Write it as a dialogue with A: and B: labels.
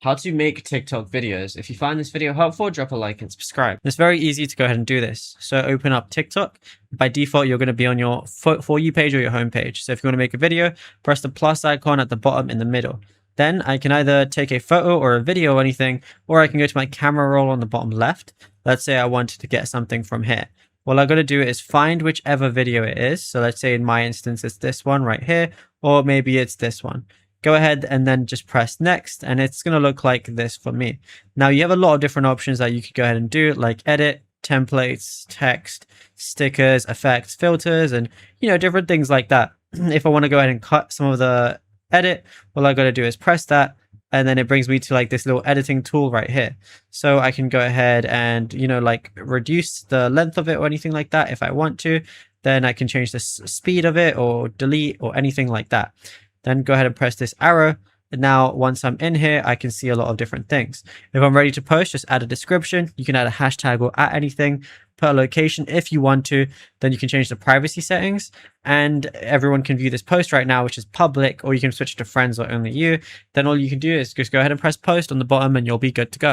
A: how to make TikTok videos. If you find this video helpful, drop a like and subscribe. It's very easy to go ahead and do this. So open up TikTok. By default, you're going to be on your For You page or your home page. So if you want to make a video, press the plus icon at the bottom in the middle. Then I can either take a photo or a video or anything, or I can go to my camera roll on the bottom left. Let's say I wanted to get something from here. What I got to do is find whichever video it is. So let's say in my instance, it's this one right here, or maybe it's this one. Go ahead and then just press next, and it's going to look like this for me. Now you have a lot of different options that you could go ahead and do, like edit, templates, text, stickers, effects, filters, and different things like that. If I want to go ahead and cut some of the edit, all I got to do is press that, and then it brings me to like this little editing tool right here. So I can go ahead and like reduce the length of it or anything like that if I want to. Then I can change the speed of it or delete or anything like that. Then go ahead and press this arrow. And now once I'm in here, I can see a lot of different things. If I'm ready to post, just add a description. You can add a hashtag or at anything, put a location if you want to. Then you can change the privacy settings and everyone can view this post right now, which is public, or you can switch to friends or only you. Then all you can do is just go ahead and press post on the bottom and you'll be good to go.